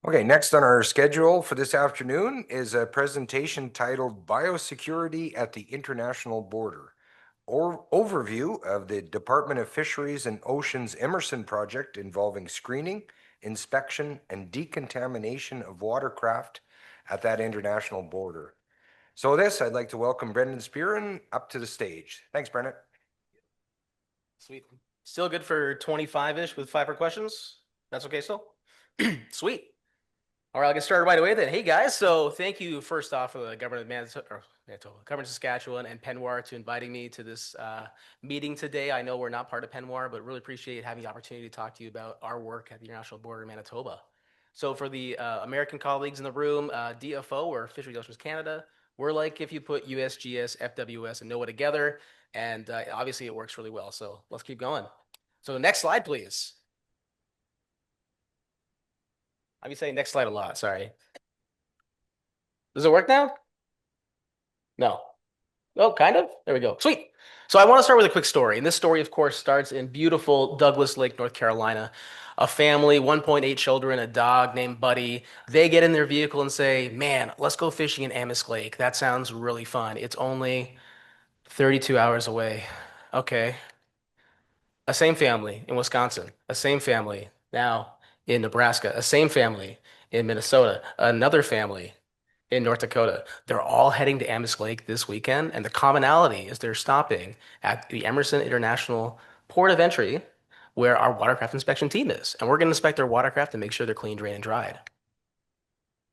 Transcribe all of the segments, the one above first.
Okay, next on our schedule for this afternoon is a presentation titled Biosecurity at the International Border, or overview of the Department of Fisheries and Oceans Emerson project involving screening, inspection, and decontamination of watercraft at that international border. So this, I'd like to welcome Brendan Spearin up to the stage. Thanks, Brendan. Sweet. Still good for 25-ish with 5 questions? That's okay still? Sweet. All right, I'll get started right away then. Hey guys, so thank you first off for the Government of Government of Saskatchewan and Penwar to inviting me to this meeting today. I know we're not part of Penwar, but really appreciate having the opportunity to talk to you about our work at the international border in Manitoba. So for the American colleagues in the room, DFO, or Fisheries Oceans Canada, we're like if you put USGS, FWS, and NOAA together, and obviously it works really well. So let's keep going. So next slide, please. I'll be saying next slide a lot, sorry. Does it work now? No. Oh, kind of. There we go. Sweet. So I want to start with a quick story. And this story, of course, starts in beautiful Douglas Lake, North Carolina. A family, 1.8 children, a dog named Buddy. They get in their vehicle and say, man, let's go fishing in Amos Lake. That sounds really fun. It's only 32 hours away. Okay. A same family in Wisconsin, a same family now in Nebraska, a same family in Minnesota, another family in North Dakota. They're all heading to Amos Lake this weekend, and the commonality is they're stopping at the Emerson International Port of Entry, where our watercraft inspection team is. And we're going to inspect their watercraft and make sure they're clean, drained, and dried.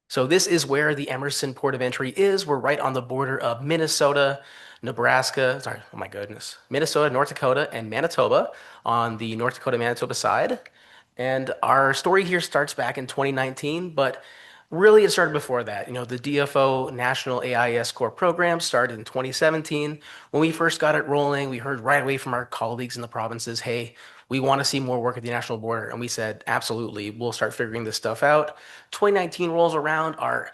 So this is where the Emerson Port of Entry is. We're right on the border of Minnesota, Nebraska, sorry, oh my goodness, Minnesota, North Dakota, and Manitoba on the North Dakota-Manitoba side. And our story here starts back in 2019, but really it started before that. You know, the DFO National AIS Core program started in 2017. When we first got it rolling, we heard right away from our colleagues in the provinces, hey, we want to see more work at the national border. And we said, absolutely, we'll start figuring this stuff out. 2019 rolls around, our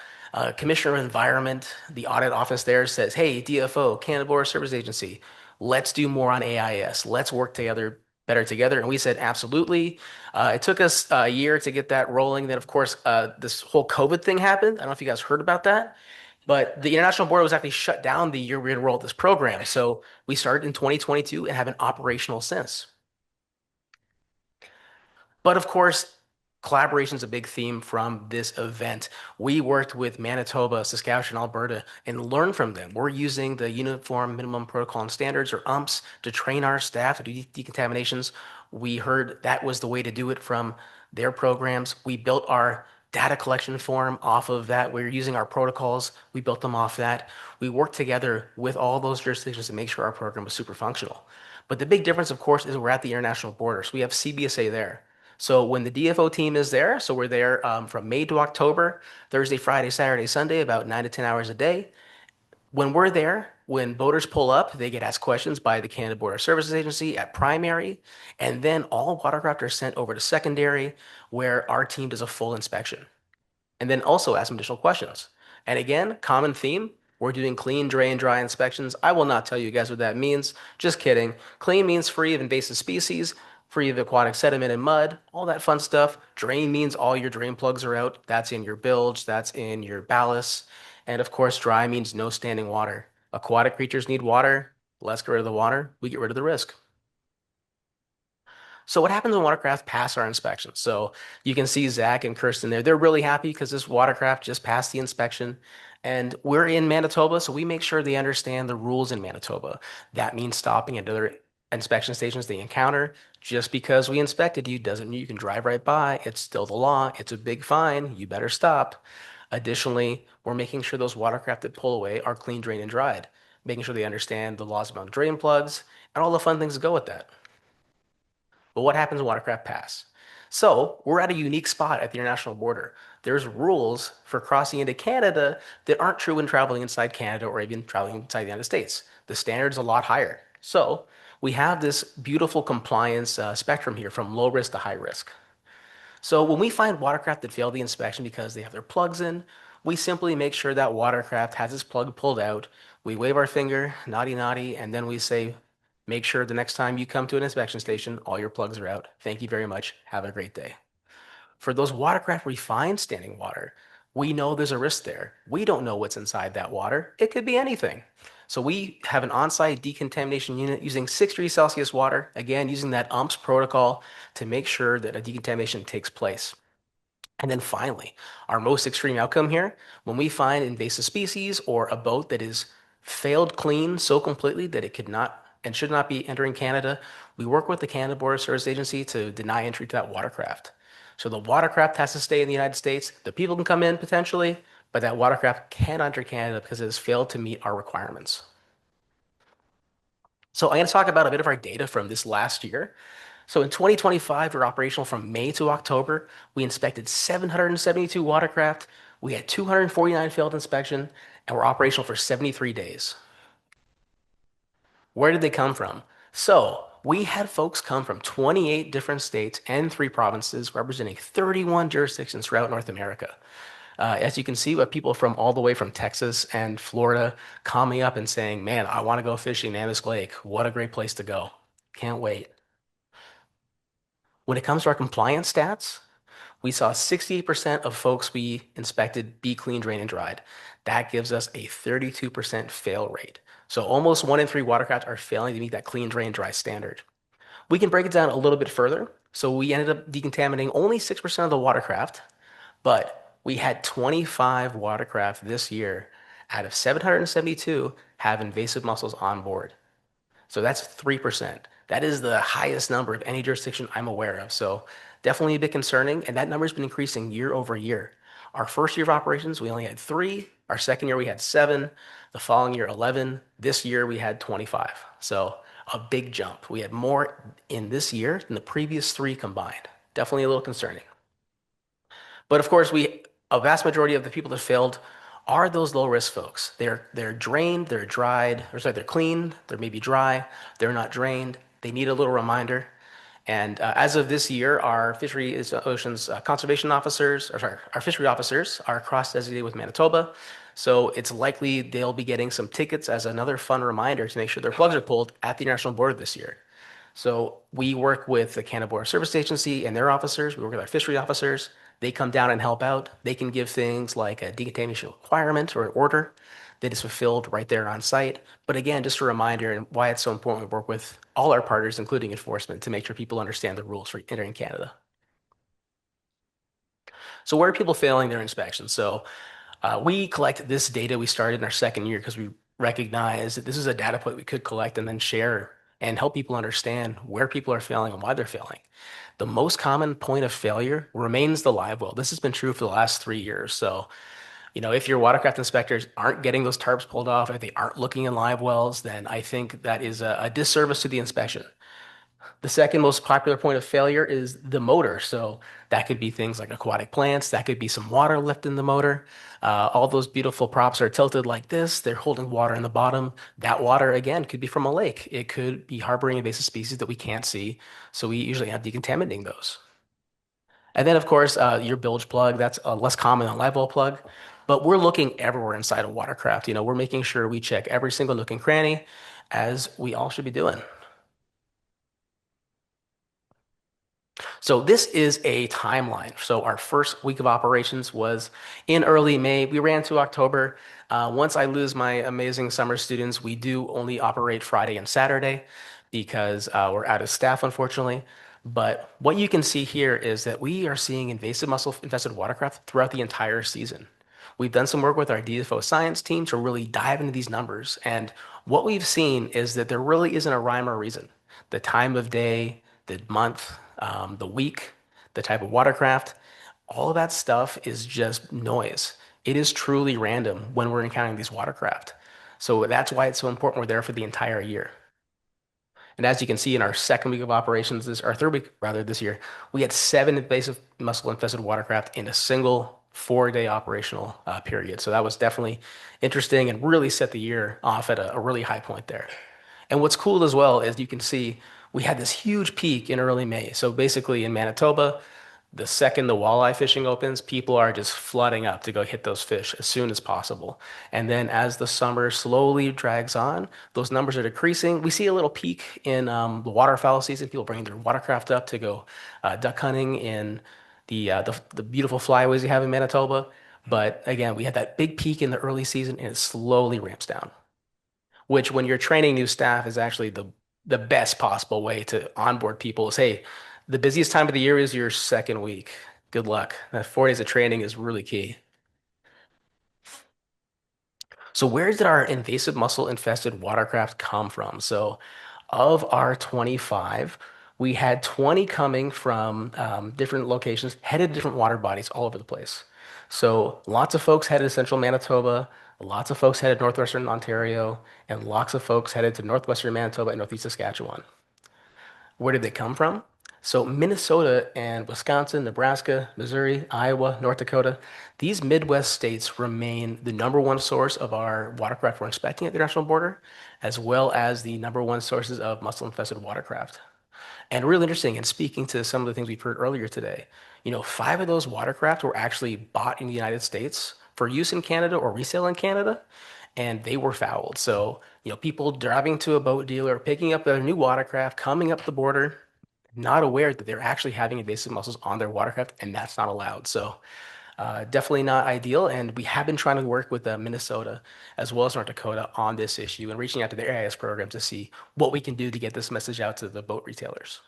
Commissioner of Environment, the audit office there says, hey, DFO, Canada Border Service Agency, let's do more on AIS. Let's work together better together. And we said, absolutely. It took us a year to get that rolling. Then, of course, this whole COVID thing happened. I don't know if you guys heard about that. But the international border was actually shut down the year we enrolled this program. So we started in 2022 and have been operational since. But of course, collaboration is a big theme from this event. We worked with Manitoba, Saskatchewan, Alberta, and learned from them. We're using the Uniform Minimum Protocol and Standards, or UMPS, to train our staff to do decontaminations. We heard that was the way to do it from their programs. We built our data collection form off of that. We're using our protocols. We built them off that. We worked together with all those jurisdictions to make sure our program was super functional. But the big difference, of course, is we're at the international border. So we have CBSA there. So when the DFO team is there, so we're there from May to October, Thursday, Friday, Saturday, Sunday, about 9 to 10 hours a day. When we're there, when boaters pull up, they get asked questions by the Canada Border Services Agency at primary, and then all watercraft are sent over to secondary, where our team does a full inspection, and then also ask some additional questions. And again, common theme, we're doing clean, drain, dry inspections. I will not tell you guys what that means. Just kidding. Clean means free of invasive species, free of aquatic sediment and mud, all that fun stuff. Drain means all your drain plugs are out. That's in your bilge, that's in your ballast. And of course, dry means no standing water. Aquatic creatures need water. Let's get rid of the water. We get rid of the risk. So what happens when watercraft pass our inspection? So you can see Zach and Kirsten there. They're really happy because this watercraft just passed the inspection. And we're in Manitoba, so we make sure they understand the rules in Manitoba. That means stopping at other inspection stations they encounter. Just because we inspected you doesn't mean you can drive right by. It's still the law. It's a big fine. You better stop. Additionally, we're making sure those watercraft that pull away are clean, drained, and dried, making sure they understand the laws about drain plugs and all the fun things that go with that. But what happens when watercraft pass? So we're at a unique spot at the international border. There's rules for crossing into Canada that aren't true when traveling inside Canada or even traveling inside the United States. The standard's a lot higher. So we have this beautiful compliance spectrum here from low risk to high risk. So when we find watercraft that fail the inspection because they have their plugs in, we simply make sure that watercraft has its plug pulled out. We wave our finger, naughty naughty, and then we say, make sure the next time you come to an inspection station, all your plugs are out. Thank you very much. Have a great day. For those watercraft we find standing water, we know there's a risk there. We don't know what's inside that water. It could be anything. So we have an on-site decontamination unit using 6 degrees Celsius water, again, using that UMPS protocol to make sure that a decontamination takes place. And then finally, our most extreme outcome here, when we find invasive species or a boat that is failed clean so completely that it could not and should not be entering Canada, we work with the Canada Border Service Agency to deny entry to that watercraft. So the watercraft has to stay in the United States. The people can come in potentially, but that watercraft can't enter Canada because it has failed to meet our requirements. So I'm going to talk about a bit of our data from this last year. So in 2025, we were operational from May to October. We inspected 772 watercraft. We had 249 failed inspection, and we're operational for 73 days. Where did they come from? So we had folks come from 28 different states and 3 provinces, representing 31 jurisdictions throughout North America. As you can see, we have people from all the way from Texas and Florida coming up and saying, "Man, I want to go fishing Namisk Lake. What a great place to go. Can't wait." When it comes to our compliance stats, we saw 68% of folks we inspected be clean, drained, and dried. That gives us a 32% fail rate. So almost 1 in 3 watercraft are failing to meet that clean, drain, dry standard. We can break it down a little bit further. So we ended up decontaminating only 6% of the watercraft, but we had 25 watercraft this year out of 772 have invasive mussels on board. So that's 3%. That is the highest number of any jurisdiction I'm aware of. So definitely a bit concerning. And that number has been increasing year over year. Our first year of operations, we only had 3. Our second year, we had 7. The following year, 11. This year, we had 25. So a big jump. We had more in this year than the previous 3 combined. Definitely a little concerning. But of course, a vast majority of the people that failed are those low risk folks. They're drained, they're dried, or sorry, they're clean, they're maybe dry, they're not drained. They need a little reminder. And as of this year, our fisheries oceans conservation officers, or sorry, our fishery officers are cross designated with Manitoba. So it's likely they'll be getting some tickets as another fun reminder to make sure their plugs are pulled at the international border this year. So we work with the Canada Border Service Agency and their officers. We work with our fishery officers. They come down and help out. They can give things like a decontamination requirement or an order that is fulfilled right there on site. But again, just a reminder and why it's so important we work with all our partners, including enforcement, to make sure people understand the rules for entering Canada. So where are people failing their inspections? So we collect this data we started in our second year because we recognize that this is a data point we could collect and then share and help people understand where people are failing and why they're failing. The most common point of failure remains the live well. This has been true for the last 3 years. So, if your watercraft inspectors aren't getting those tarps pulled off, if they aren't looking in live wells, then I think that is a disservice to the inspection. The second most popular point of failure is the motor. So that could be things like aquatic plants. That could be some water left in the motor. All those beautiful props are tilted like this. They're holding water in the bottom. That water, again, could be from a lake. It could be harboring invasive species that we can't see. So we usually have decontaminating those. And then, of course, your bilge plug, that's less common than a live well plug. But we're looking everywhere inside a watercraft. We're making sure we check every single nook and cranny, as we all should be doing. So this is a timeline. So our first week of operations was in early May. We ran to October. Once I lose my amazing summer students, we do only operate Friday and Saturday because we're out of staff, unfortunately. But what you can see here is that we are seeing invasive mussel-infested watercraft throughout the entire season. We've done some work with our DFO science team to really dive into these numbers. And what we've seen is that there really isn't a rhyme or reason. The time of day, the month, the week, the type of watercraft, all of that stuff is just noise. It is truly random when we're encountering these watercraft. So that's why it's so important we're there for the entire year. And as you can see in our second week of operations, our third week rather this year, we had 7 invasive mussel-infested watercraft in a single 4-day operational period. So that was definitely interesting and really set the year off at a really high point there. And what's cool as well is you can see we had this huge peak in early May. So basically in Manitoba, the second the walleye fishing opens, people are just flooding up to go hit those fish as soon as possible. And then as the summer slowly drags on, those numbers are decreasing. We see a little peak in the waterfowl season, people bringing their watercraft up to go duck hunting in the beautiful flyways you have in Manitoba. But again, we had that big peak in the early season and it slowly ramps down, which when you're training new staff is actually the best possible way to onboard people is, hey, the busiest time of the year is your second week. Good luck. That 4 days of training is really key. So where did our invasive mussel infested watercraft come from? So of our 25, we had 20 coming from different locations, headed to different water bodies all over the place. So lots of folks headed to central Manitoba, lots of folks headed northwestern Ontario, and lots of folks headed to northwestern Manitoba and northeast Saskatchewan. Where did they come from? So Minnesota and Wisconsin, Nebraska, Missouri, Iowa, North Dakota, these Midwest states remain the number one source of our watercraft we're inspecting at the national border, as well as the number one sources of mussel-infested watercraft. And really interesting, and speaking to some of the things we've heard earlier today, 5 of those watercraft were actually bought in the United States for use in Canada or resale in Canada, and they were fouled. So, people driving to a boat dealer, picking up their new watercraft, coming up the border, not aware that they're actually having invasive mussels on their watercraft, and that's not allowed. So, definitely not ideal. And we have been trying to work with Minnesota as well as North Dakota on this issue and reaching out to their AIS program to see what we can do to get this message out to the boat retailers.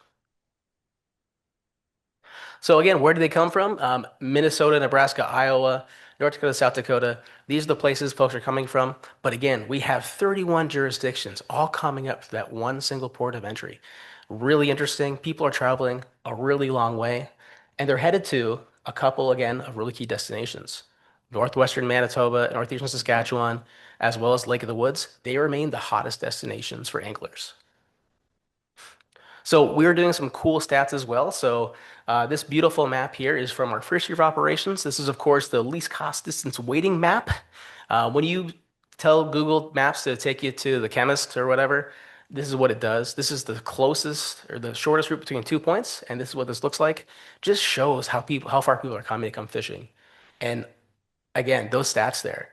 So again, where do they come from? Minnesota, Nebraska, Iowa, North Dakota, South Dakota. These are the places folks are coming from. But again, we have 31 jurisdictions all coming up to that one single port of entry. Really interesting. People are traveling a really long way, and they're headed to a couple, again, of really key destinations. Northwestern Manitoba, northeastern Saskatchewan, as well as Lake of the Woods. They remain the hottest destinations for anglers. So we're doing some cool stats as well. So this beautiful map here is from our first year of operations. This is, of course, the least cost distance weighting map. When you tell Google Maps to take you to the chemist or whatever, this is what it does. This is the closest or the shortest route between 2 points, and this is what this looks like. Just shows how far people are coming to come fishing. And again, those stats there.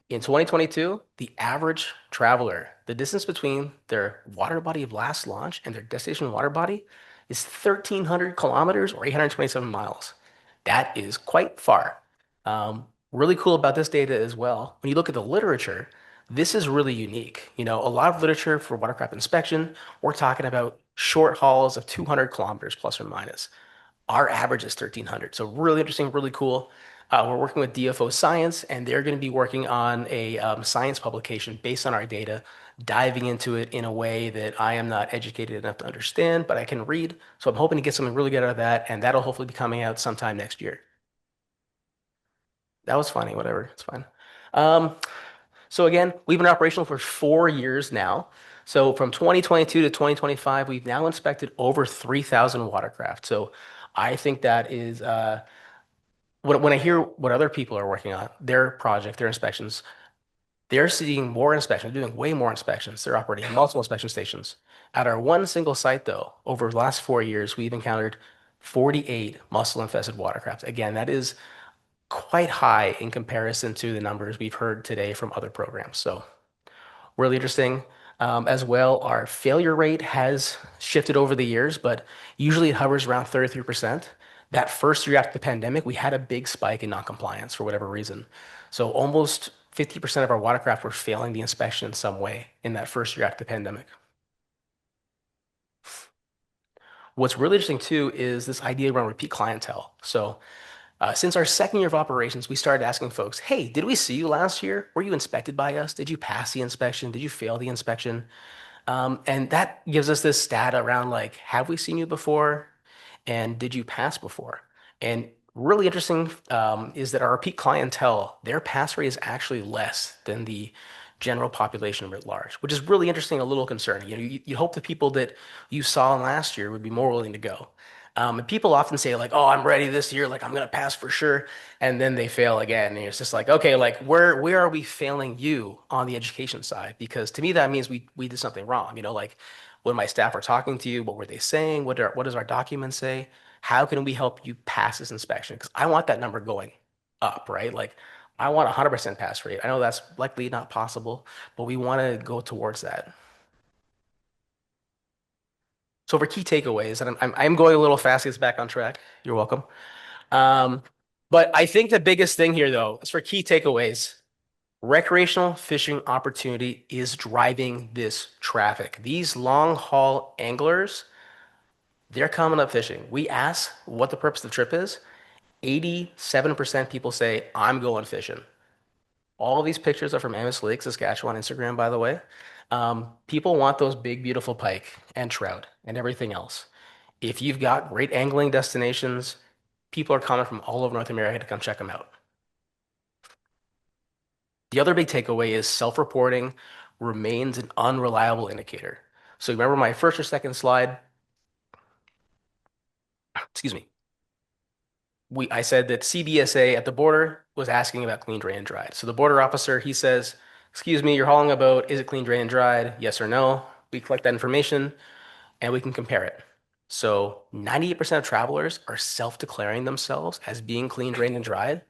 In 2022, the average traveler, the distance between their water body of last launch and their destination water body is 1,300 kilometers or 827 miles. That is quite far. Really cool about this data as well. When you look at the literature, this is really unique. A lot of literature for watercraft inspection, we're talking about short hauls of 200 kilometers plus or minus. Our average is 1,300. So really interesting, really cool. We're working with DFO Science, and they're going to be working on a science publication based on our data, diving into it in a way that I am not educated enough to understand, but I can read. So I'm hoping to get something really good out of that, and that'll hopefully be coming out sometime next year. That was funny, whatever, it's fine. Um, so again, we've been operational for 4 years now. So from 2022 to 2025, we've now inspected over 3,000 watercraft. So I think that is when I hear what other people are working on, their project, their inspections, they're seeing more inspections, doing way more inspections. They're operating multiple inspection stations. At our one single site, though, over the last 4 years, we've encountered 48 mussel-infested watercraft. Again, that is quite high in comparison to the numbers we've heard today from other programs. So really interesting. As well, our failure rate has shifted over the years, but usually it hovers around 33%. That first year after the pandemic, we had a big spike in noncompliance for whatever reason. So almost 50% of our watercraft were failing the inspection in some way in that first year after the pandemic. What's really interesting too is this idea around repeat clientele. So since our second year of operations, we started asking folks, hey, did we see you last year? Were you inspected by us? Did you pass the inspection? Did you fail the inspection? And that gives us this stat around like, have we seen you before? And did you pass before? And really interesting is that our repeat clientele, their pass rate is actually less than the general population writ large, which is really interesting, a little concerning. You hope the people that you saw last year would be more willing to go. And people often say like, "Oh, I'm ready this year. Like, I'm gonna pass for sure," and then they fail again. And it's just like, okay, like where are we failing you on the education side? Because to me, that means we did something wrong. Like when my staff are talking to you, what were they saying? What does our document say? How can we help you pass this inspection? Because I want that number going up, right? Like I want a 100% pass rate. I know that's likely not possible, but we want to go towards that. So for key takeaways, and I'm going a little fast, it's back on track. You're welcome. Um, but I think the biggest thing here, though, is for key takeaways. Recreational fishing opportunity is driving this traffic. These long haul anglers, they're coming up fishing. We ask what the purpose of the trip is. 87% people say, I'm going fishing. All of these pictures are from Amos Lake, Saskatchewan, Instagram, by the way. People want those big, beautiful pike and trout and everything else. If you've got great angling destinations, people are coming from all over North America to come check them out. The other big takeaway is self-reporting remains an unreliable indicator. So remember my first or second slide, excuse me. I said that CBSA at the border was asking about clean, drain, and dried. So the border officer, he says, excuse me, you're hauling a boat. Is it clean, drain, and dried? Yes or no? We collect that information and we can compare it. So 98% of travelers are self-declaring themselves as being clean, drained, and dried.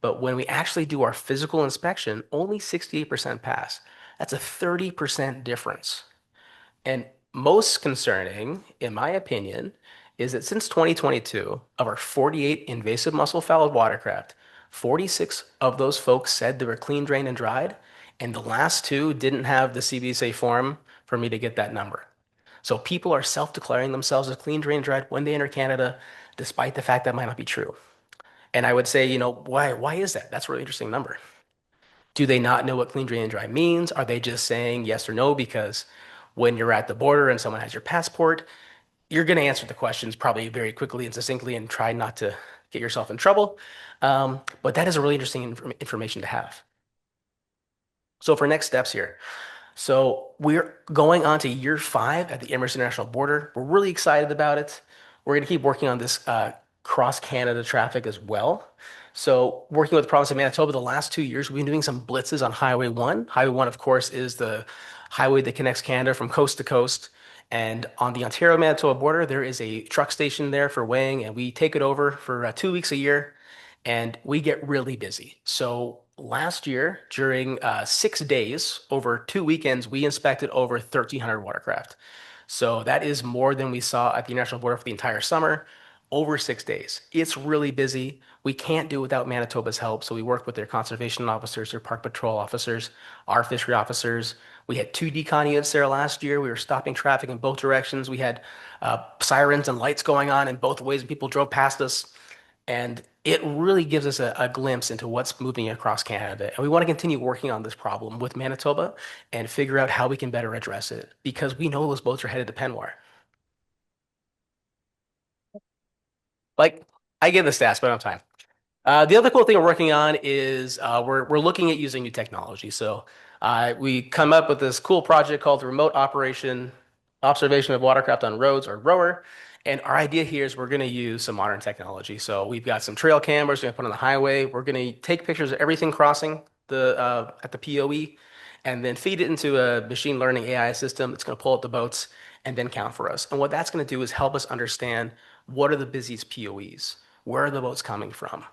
But when we actually do our physical inspection, only 68% pass. That's a 30% difference. And most concerning, in my opinion, is that since 2022, of our 48 invasive mussel-fowl watercraft, 46 of those folks said they were clean, drained, and dried, and the last two didn't have the CBSA form for me to get that number. So people are self-declaring themselves as clean, drained, dried when they enter Canada, despite the fact that might not be true. And I would say, why is that? That's a really interesting number. Do they not know what clean, drain, and dry means? Are they just saying yes or no because when you're at the border and someone has your passport, you're going to answer the questions probably very quickly and succinctly and try not to get yourself in trouble. But that is a really interesting information to have. So for next steps here, so we're going on to year 5 at the Emerson International Border. We're really excited about it. We're going to keep working on this cross-Canada traffic as well. So working with the province of Manitoba the last 2 years, we've been doing some blitzes on Highway 1. Highway 1, of course, is the highway that connects Canada from coast to coast. And on the Ontario-Manitoba border, there is a truck station there for weighing, and we take it over for 2 weeks a year and we get really busy. So last year, during 6 days, over 2 weekends, we inspected over 1,300 watercraft. So that is more than we saw at the international border for the entire summer, over 6 days. It's really busy. We can't do it without Manitoba's help. So we work with their conservation officers, their park patrol officers, our fishery officers. We had 2 decon units there last year. We were stopping traffic in both directions. We had sirens and lights going on in both ways, and people drove past us. And it really gives us a glimpse into what's moving across Canada. And we want to continue working on this problem with Manitoba and figure out how we can better address it because we know those boats are headed to Penwar. Like, I give the stats, but I don't have time. The other cool thing we're working on is we're looking at using new technology. So we come up with this cool project called the Remote Operation Observation of Watercraft on Roads, or ROWR. And our idea here is we're going to use some modern technology. So we've got some trail cameras we're going to put on the highway. We're going to take pictures of everything crossing the at the POE, and then feed it into a machine learning AI system. It's going to pull up the boats and then count for us. And what that's going to do is help us understand what are the busiest POEs, where are the boats coming from,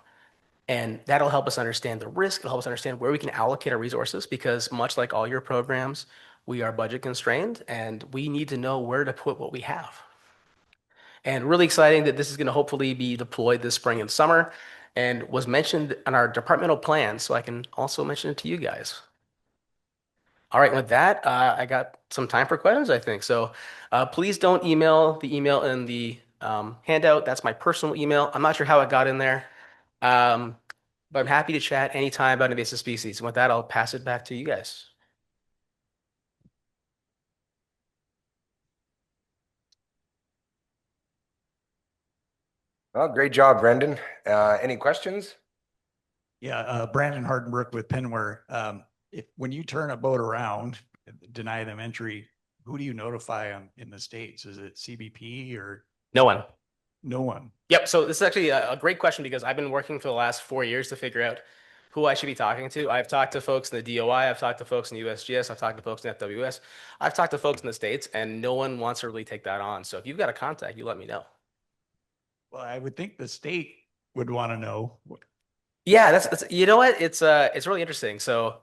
and that'll help us understand the risk. It'll help us understand where we can allocate our resources because much like all your programs, we are budget constrained and we need to know where to put what we have. And really exciting that this is going to hopefully be deployed this spring and summer and was mentioned in our departmental plan. So I can also mention it to you guys. All right, with that, I got some time for questions, I think. So please don't email the email in the handout. That's my personal email. I'm not sure how it got in there. Um, but I'm happy to chat anytime about invasive species. And with that, I'll pass it back to you guys. Well, great job, Brendan. Any questions? Yeah, Brandon Hardenbrook with Penware. If when you turn a boat around, deny them entry, who do you notify in the States? Is it CBP or No one. no one? Yep. So this is actually a great question because I've been working for the last 4 years to figure out who I should be talking to. I've talked to folks in the DOI, I've talked to folks in the USGS, I've talked to folks in FWS, I've talked to folks in the States, and no one wants to really take that on. So if you've got a contact, you let me know. Well, I would think the state would want to know. Yeah, that's you know what? It's really interesting. So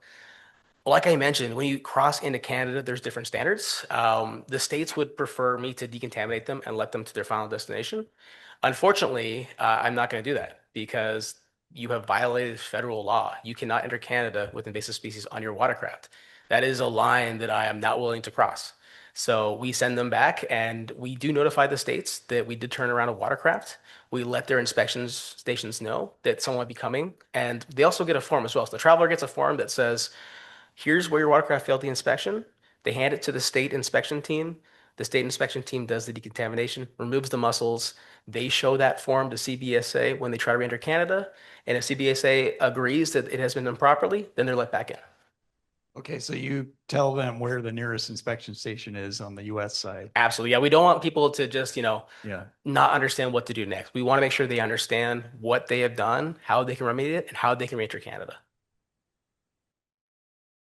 like I mentioned, when you cross into Canada, there's different standards. The states would prefer me to decontaminate them and let them to their final destination. Unfortunately, I'm not going to do that because you have violated federal law. You cannot enter Canada with invasive species on your watercraft. That is a line that I am not willing to cross. So we send them back and we do notify the states that we did turn around a watercraft. We let their inspections stations know that someone might be coming. And they also get a form as well. So the traveler gets a form that says, here's where your watercraft failed the inspection. They hand it to the state inspection team. The state inspection team does the decontamination, removes the mussels. They show that form to CBSA when they try to re-enter Canada. And if CBSA agrees that it has been done properly, then they're let back in. Okay, so you tell them where the nearest inspection station is on the US side. Absolutely. Yeah, we don't want people to just, Yeah. not understand what to do next. We want to make sure they understand what they have done, how they can remedy it, and how they can re-enter Canada.